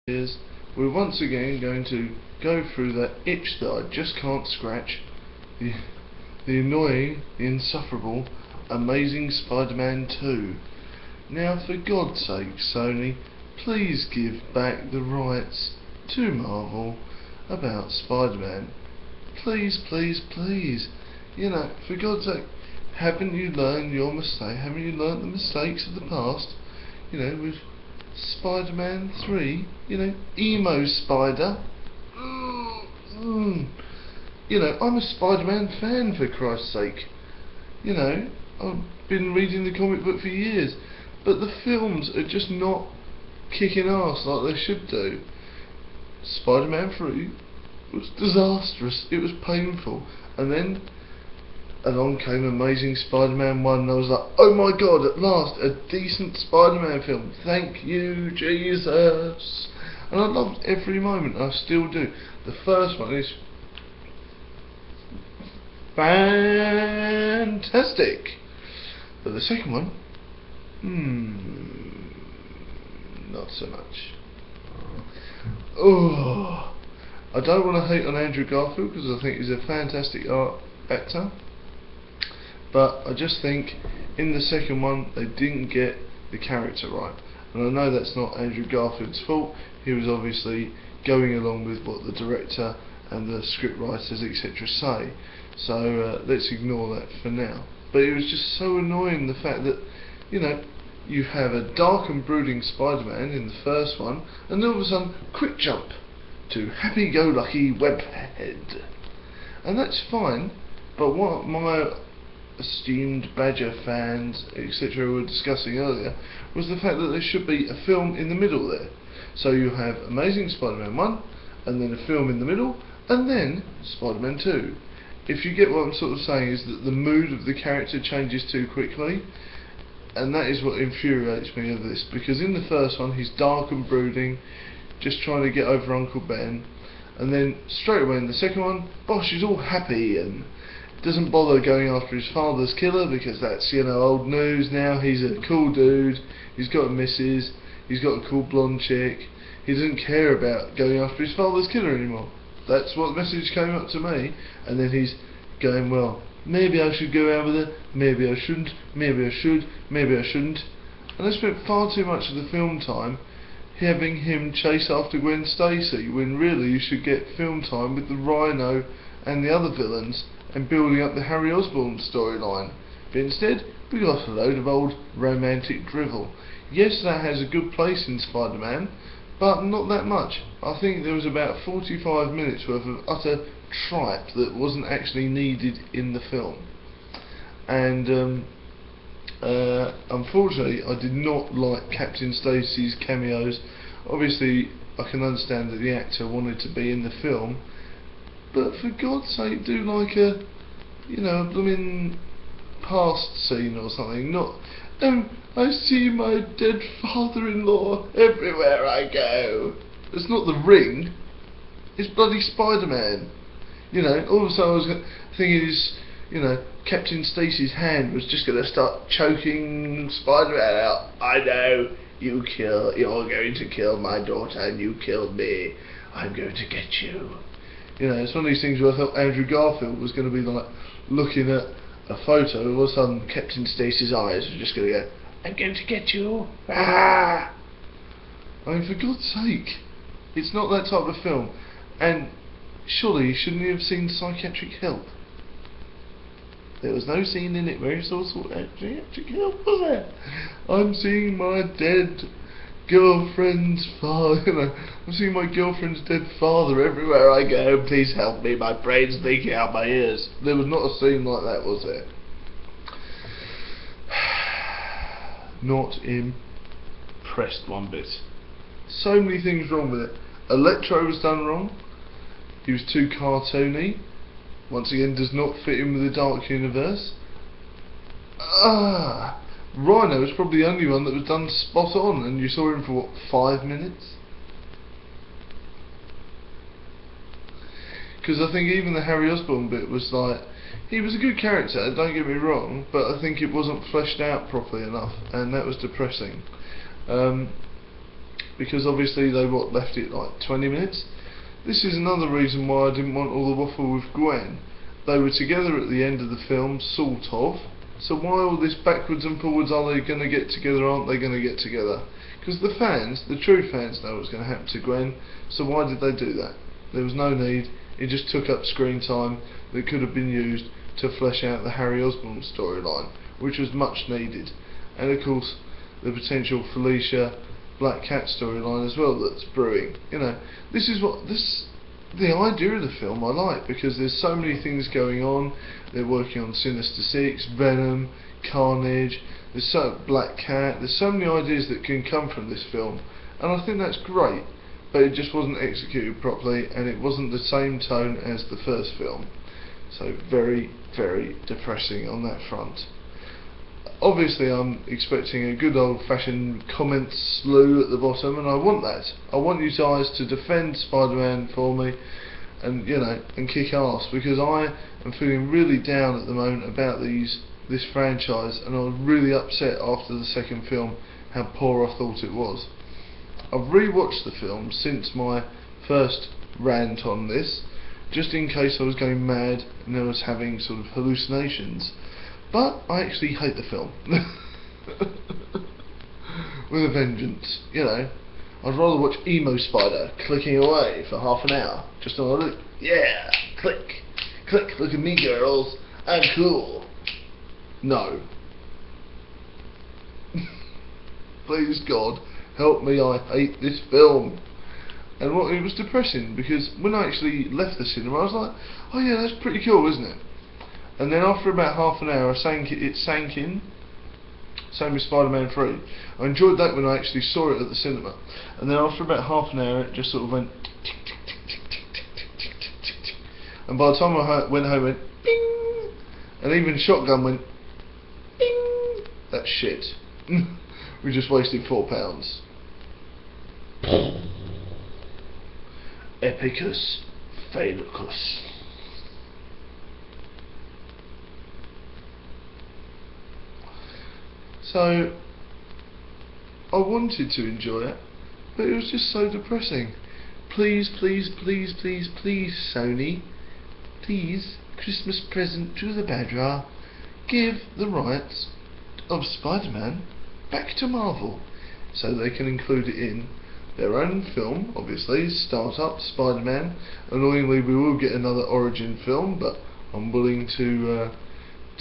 is we're once again going to go through that itch that I just can't scratch, the annoying, the insufferable Amazing Spider-Man 2. Now, for God's sake, Sony, please give back the rights to Marvel about Spider-Man. Please, please, please. You know, for God's sake, haven't you learned your mistake? Haven't you learned the mistakes of the past? You know, with Spider-Man 3, you know, emo Spider. You know, I'm a Spider-Man fan, for Christ's sake. You know, I've been reading the comic book for years, but the films are just not kicking ass like they should do. Spider-Man 3 was disastrous, it was painful, and then along came Amazing Spider-Man 1 and I was like, oh my god, at last, a decent Spider-Man film, thank you Jesus. And I loved every moment, I still do. The first one is fantastic, but the second one, not so much. Oh, I don't want to hate on Andrew Garfield because I think he's a fantastic actor, but I just think in the second one they didn't get the character right, and I know that's not Andrew Garfield's fault. He was obviously going along with what the director and the script writers etc. say, so let's ignore that for now. But it was just so annoying, the fact that, you know, you have a dark and brooding Spider-Man in the first one, and then all of a sudden, quick jump to happy-go-lucky webhead. And that's fine, but what my esteemed Badger fans, etc. were discussing earlier, was the fact that there should be a film in the middle there. So you have Amazing Spider-Man 1, and then a film in the middle, and then Spider-Man 2. If you get what I'm sort of saying, is that the mood of the character changes too quickly, and that is what infuriates me of this, because in the first one he's dark and brooding, just trying to get over Uncle Ben, and then straight away in the second one, Bosch is all happy and doesn't bother going after his father's killer because that's, you know, old news now. He's a cool dude, he's got a missus, he's got a cool blonde chick, he doesn't care about going after his father's killer anymore. That's what the message came up to me. And then he's going, well, maybe I should go out with her, maybe I shouldn't, maybe I should, maybe I shouldn't. And I spent far too much of the film time having him chase after Gwen Stacy, when really you should get film time with the Rhino and the other villains and building up the Harry Osborn storyline. But instead, we got a load of old romantic drivel. Yes, that has a good place in Spider-Man, but not that much. I think there was about 45 minutes worth of utter tripe that wasn't actually needed in the film. And unfortunately, I did not like Captain Stacy's cameos. Obviously, I can understand that the actor wanted to be in the film, but for God's sake, do like a, you know, a blooming past scene or something. Not, I see my dead father-in-law everywhere I go. It's not The Ring, it's bloody Spider-Man. You know, all of a sudden I was thinking you know, Captain Stacy's hand was just going to start choking Spider-Man out. I know, you're going to kill my daughter and you killed me. I'm going to get you. You know, it's one of these things where I thought Andrew Garfield was going to be like looking at a photo, all of a sudden Captain Stacy's eyes were just going to go, I'm going to get you. Ah! I mean, for God's sake, it's not that type of film. And surely shouldn't you have seen psychiatric help? There was no scene in it where he saw psychiatric help, was there? I'm seeing my dead girlfriend's father, you know, I'm seeing my girlfriend's dead father everywhere I go, please help me, my brain's leaking out my ears. There was not a scene like that, was there? Not impressed one bit. So many things wrong with it. Electro was done wrong. He was too cartoony. Once again, does not fit in with the Dark Universe. Rhino was probably the only one that was done spot on, and you saw him for what, 5 minutes? Because I think even the Harry Osborn bit was like, he was a good character, don't get me wrong, but I think it wasn't fleshed out properly enough, and that was depressing. because obviously they left it like 20 minutes. This is another reason why I didn't want all the waffle with Gwen. They were together at the end of the film, sort of. So why all this backwards and forwards? Are they going to get together? Aren't they going to get together? Because the fans, the true fans, know what's going to happen to Gwen. So why did they do that? There was no need. It just took up screen time that could have been used to flesh out the Harry Osborn storyline, which was much needed. And of course, the potential Felicia Black Cat storyline as well that's brewing. You know, this is the idea of the film I like, because there's so many things going on. They're working on Sinister Six, Venom, Carnage, there's Black Cat, there's so many ideas that can come from this film, and I think that's great, but it just wasn't executed properly, and it wasn't the same tone as the first film. So very, very depressing on that front. Obviously I'm expecting a good old fashioned comment slew at the bottom, and I want that. I want you guys to defend Spider-Man for me, and you know, and kick ass, because I am feeling really down at the moment about this franchise, and I was really upset after the second film how poor I thought it was. I've rewatched the film since my first rant on this, just in case I was going mad and I was having sort of hallucinations. But I actually hate the film. With a vengeance, you know. I'd rather watch Emo Spider clicking away for half an hour. Just on a look. Yeah! Click! Click! Look at me, girls! I'm cool! No. Please God, help me, I hate this film. And it was depressing, because when I actually left the cinema I was like, oh yeah, that's pretty cool, isn't it? And then after about half an hour it sank in. Same with Spider-Man 3. I enjoyed that when I actually saw it at the cinema. And then after about half an hour it just sort of went tick, tick, tick, tick, tick, tick, tick, tick, tick, tick. And by the time I went home it went bing. And even Shotgun went bing. That's shit. We just wasted £4. Epicus Phaelicus. So I wanted to enjoy it, but it was just so depressing. Please, please, please, please, please, Sony, please, Christmas present to the Badger, give the rights of Spider-Man back to Marvel, so they can include it in their own film. Obviously, start-up Spider-Man. Annoyingly, we will get another origin film, but I'm willing to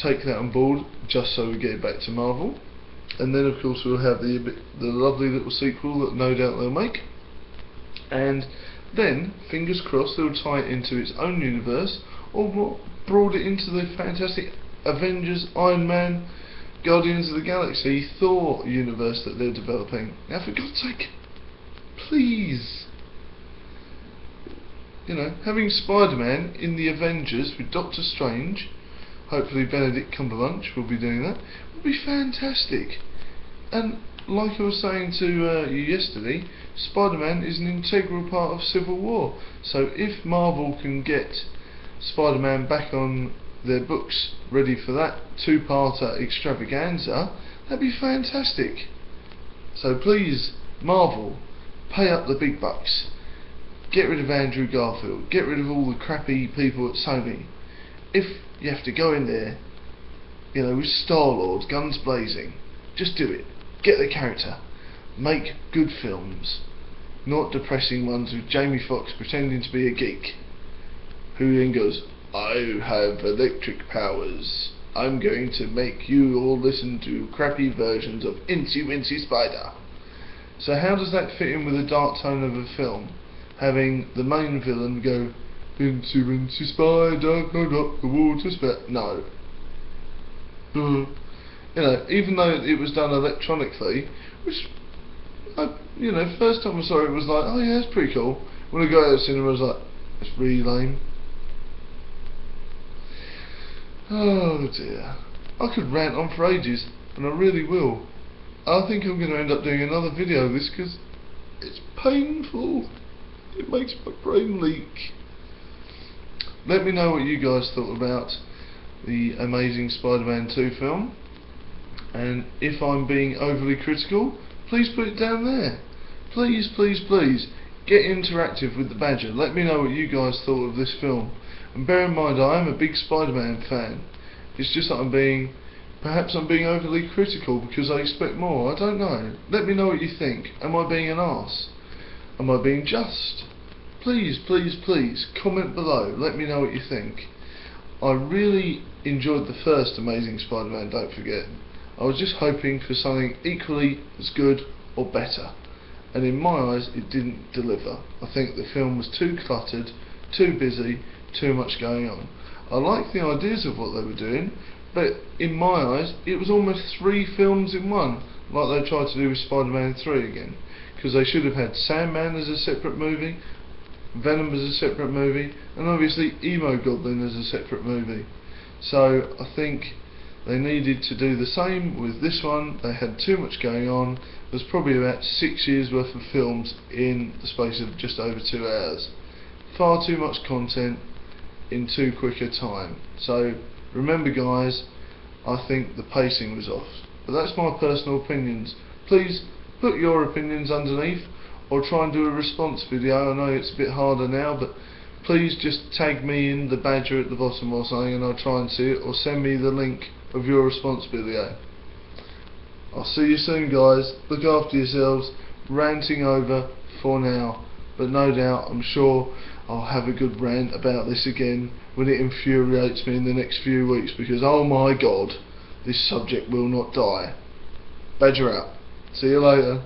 take that on board just so we get it back to Marvel. And then of course we'll have the lovely little sequel that no doubt they'll make, and then fingers crossed they'll tie it into its own universe, or broad it into the fantastic Avengers, Iron Man, Guardians of the Galaxy, Thor universe that they're developing. Now for God's sake, please, you know, having Spider-Man in the Avengers with Doctor Strange, hopefully Benedict Cumberbatch will be doing that, would be fantastic. And like I was saying to you yesterday, Spider-Man is an integral part of Civil War. So if Marvel can get Spider-Man back on their books, ready for that two-parter extravaganza, that'd be fantastic. So please, Marvel, pay up the big bucks. Get rid of Andrew Garfield. Get rid of all the crappy people at Sony. If you have to go in there, you know, with Star-Lord, guns blazing, just do it. Get the character. Make good films, not depressing ones with Jamie Foxx pretending to be a geek, who then goes, I have electric powers. I'm going to make you all listen to crappy versions of Incy Wincy Spider. So how does that fit in with the dark tone of a film? Having the main villain go, Incy Wincy Spider, go up the water spout. No. You know, even though it was done electronically, which, you know, first time I saw it was like, oh yeah, that's pretty cool. When I got out of the cinema I was like, that's really lame. Oh dear. I could rant on for ages, and I really will. I think I'm going to end up doing another video of this because it's painful. It makes my brain leak. Let me know what you guys thought about the Amazing Spider-Man 2 film, and if I'm being overly critical, please put it down there. please, please, please get interactive with the Badger. Let me know what you guys thought of this film. And bear in mind, I am a big Spider-Man fan. It's just that perhaps I'm being overly critical because I expect more. I don't know. Let me know what you think. Am I being an arse? Am I being just? Please, please, please comment below. Let me know what you think. I really enjoyed the first Amazing Spider-Man, don't forget. I was just hoping for something equally as good or better. And in my eyes, it didn't deliver. I think the film was too cluttered, too busy, too much going on. I like the ideas of what they were doing, but in my eyes, it was almost 3 films in one, like they tried to do with Spider-Man 3 again. Because they should have had Sandman as a separate movie, Venom as a separate movie, and obviously Emo Goblin as a separate movie. So I think they needed to do the same with this one. They had too much going on. There's probably about 6 years worth of films in the space of just over 2 hours. Far too much content in too quick a time. So remember guys, I think the pacing was off. But that's my personal opinions. Please put your opinions underneath, or try and do a response video. I know it's a bit harder now, but please just tag me in the Badger at the bottom or something and I'll try and see it, or send me the link of your response video. I'll see you soon guys. Look after yourselves. Ranting over for now, but no doubt I'm sure I'll have a good rant about this again when it infuriates me in the next few weeks, because oh my god, this subject will not die. Badger out. See you later.